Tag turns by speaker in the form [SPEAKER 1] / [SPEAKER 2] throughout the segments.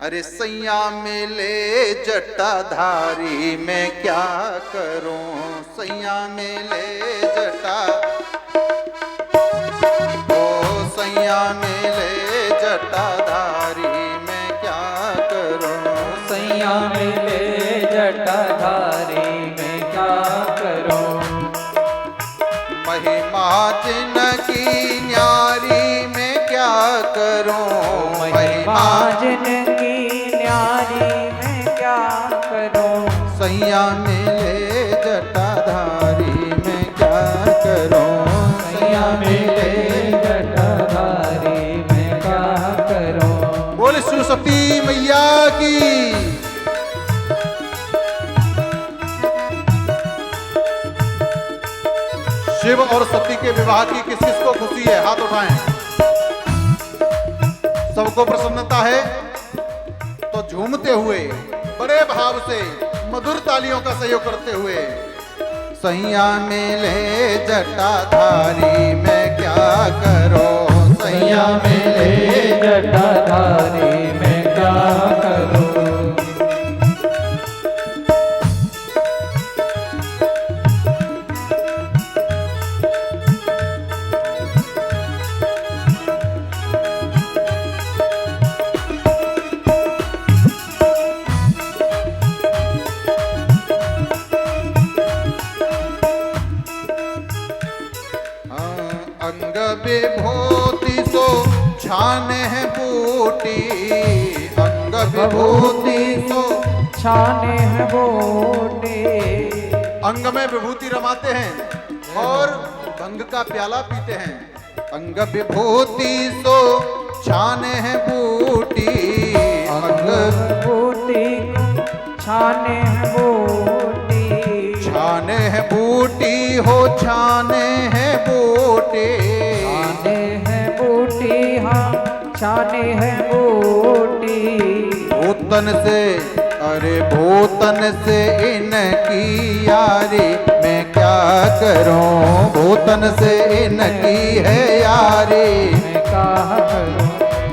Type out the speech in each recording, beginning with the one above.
[SPEAKER 1] अरे सैया मिले जटाधारी मैं क्या करूं, सैया मिले जटा, ओ सैया मिले जटाधारी मैं क्या करूं,
[SPEAKER 2] सैया मिले जटाधारी मैं क्या करूं।
[SPEAKER 1] महिमा जिनकी न्यारी मैं क्या करूं,
[SPEAKER 2] महिमा जिनकी न्यारी मैं क्या करूं।
[SPEAKER 1] सैया मिले जटाधारी मैं क्या करूं,
[SPEAKER 2] सैया मिले जटाधारी मैं क्या करूं।
[SPEAKER 1] बोल सरस्वती मैया की। शिव और सती के विवाह की किस किस को खुशी है, हाथ उठाएं। सबको प्रसन्नता है तो झूमते हुए बड़े भाव से मधुर तालियों का सहयोग करते हुए, सैया मिले जटाधारी मैं क्या करूं,
[SPEAKER 2] सैया मिले जटाधारी मैं क्या करूं।
[SPEAKER 1] अंग विभूति सो छाने है बूटी, अंग विभूति सो
[SPEAKER 2] छाने हैं बूटी।
[SPEAKER 1] अंग में विभूति रमाते हैं और भंग का प्याला पीते हैं। अंग विभूति सो छाने है बूटी, अंग
[SPEAKER 2] बूटी छाने हैं बूटी।
[SPEAKER 1] छाने है बूटी हो छाने है बूटी,
[SPEAKER 2] छाने हैं बूटी हाँ छाने हैं बूटी।
[SPEAKER 1] भूतन से अरे भूतन से इनकी यारी मैं क्या करूं, भूतन से इनकी है यारी
[SPEAKER 2] मैं क्या करूं।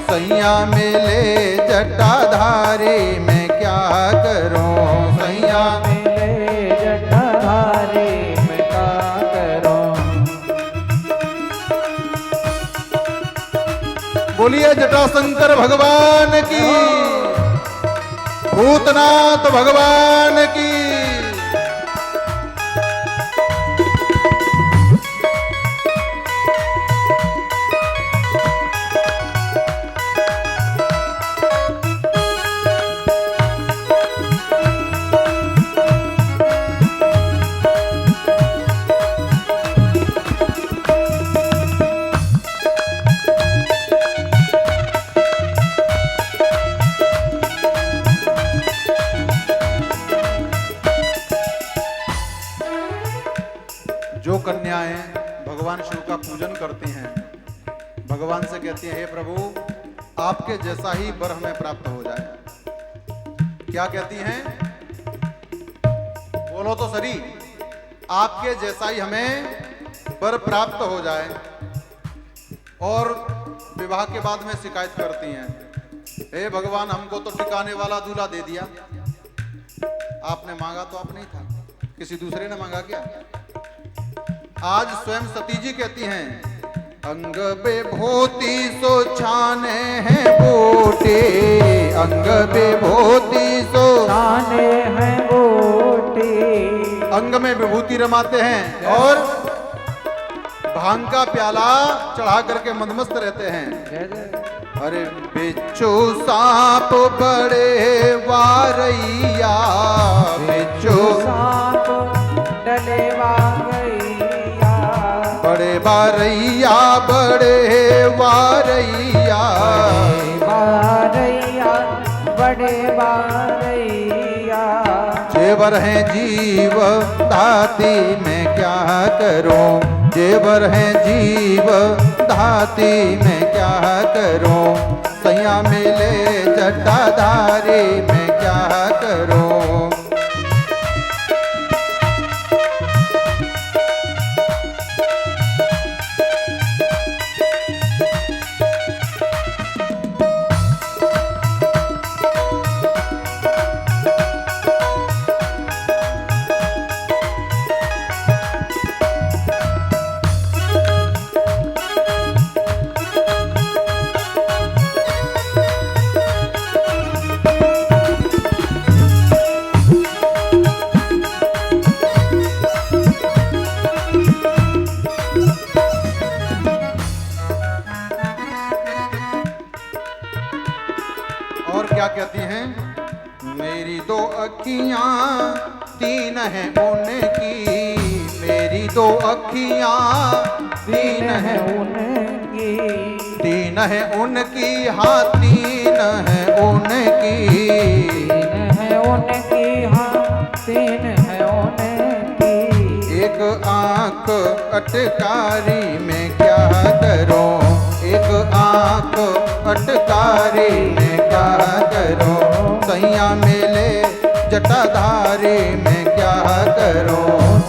[SPEAKER 1] सैया मिले जटाधारी मैं क्या करूं, सैया
[SPEAKER 2] मिले जटाधारी मैं क्या करूं।
[SPEAKER 1] बोलिए जटाशंकर भगवान की, भूतनाथ भगवान की। जो कन्याएं भगवान शिव का पूजन करती हैं, भगवान से कहती हैं हे प्रभु आपके जैसा ही वर हमें प्राप्त हो जाए। क्या कहती हैं, बोलो तो सरी, आपके जैसा ही हमें वर प्राप्त हो जाए। और विवाह के बाद में शिकायत करती हैं, हे भगवान हमको तो टिकाने वाला दूल्हा दे दिया, आपने मांगा तो आप नहीं था, किसी दूसरे ने मांगा क्या। आज स्वयं सती जी कहती हैं, अंग विभूति सो छाने हैं बूटी, अंग विभूति सो
[SPEAKER 2] छाने हैं बूटी।
[SPEAKER 1] अंग में विभूति रमाते हैं और भांग का प्याला चढ़ा करके मंदमस्त रहते हैं। अरे बिच्छू सांप बड़े वारैया, बिच्छू
[SPEAKER 2] सांप डले वारैया।
[SPEAKER 1] बड़े वारैया बड़े वारैया,
[SPEAKER 2] वारैया बड़े वारैया।
[SPEAKER 1] जेवर है जीव धाती मैं क्या करूं, जेवर है जीव धाती मैं क्या करूं, सैया मिले जटाधारी मैं क्या करूं। क्या कहती हैं? मेरी दो अखियां तीन हैं उनकी, मेरी दो अखियां तीन हैं
[SPEAKER 2] उनकी,
[SPEAKER 1] तीन है उनकी, हाँ तीन है उनकी,
[SPEAKER 2] तीन है उनकी, हाँ तीन है उनकी।
[SPEAKER 1] एक आंख अटकारी में क्या करो, एक आंख अटकारी में क्या करो, सैया मेले जटाधारी में क्या करो,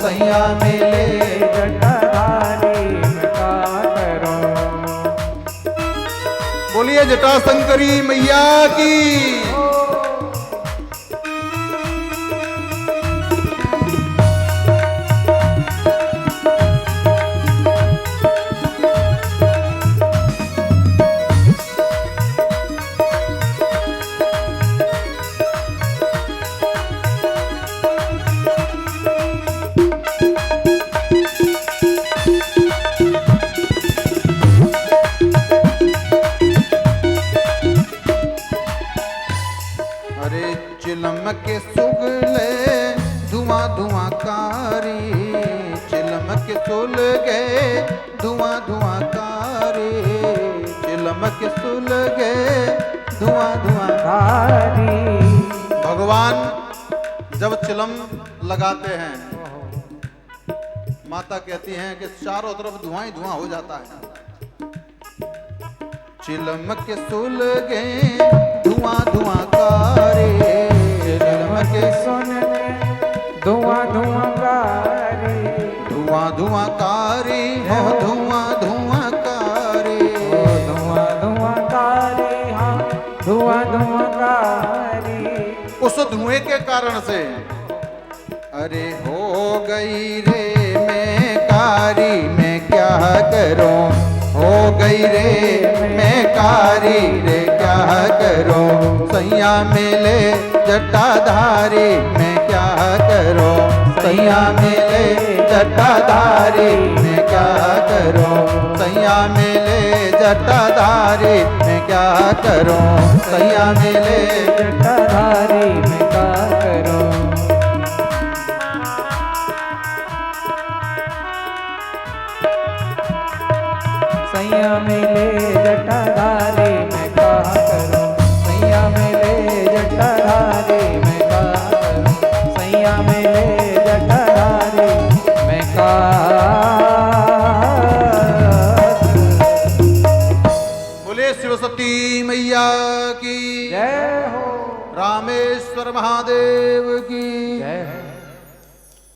[SPEAKER 1] सैया मेले
[SPEAKER 2] जटाधारी में क्या करो।
[SPEAKER 1] बोलिए जटा शंकरी मैया की। चिलम के सुगले धुआं धुआं कारी, चिलम के सुलगे धुआं धुआं कारी, चिलम के सुलगे धुआं धुआं
[SPEAKER 2] कारी।
[SPEAKER 1] भगवान जब चिलम लगाते हैं, माता कहती हैं कि चारों तरफ धुआं ही धुआं हो जाता है। चिलम के सुलगे धुआं धुआं कारी, चिलम के
[SPEAKER 2] सुनने धुआं धुआं कारी,
[SPEAKER 1] धुआं धुआं कारी है धुआं धुआं कारी,
[SPEAKER 2] धुआं धुआं कारी, हाँ धुआं धुआं कारी।
[SPEAKER 1] उस धुएं के कारण से अरे हो गई रे मैं कारी, मैं क्या करूं, हो गई रे मैं कारी रे क्या करूं, सैया मेले जटाधारी मैं क्या करूं, सैया मेले जटाधारी मैं क्या करूं, सैया मेले जटाधारी मैं क्या करूं, सैया मेले
[SPEAKER 2] जटाधारी में क्या करूं। सैया मेले जटाधारी में क्या करूं, सैया मेले जटाधारी में क्या करूं, सैया मेले जटाधारी में क्या।
[SPEAKER 1] बोले शिवसती मैया की
[SPEAKER 2] जय हो।
[SPEAKER 1] रामेश्वर महादेव की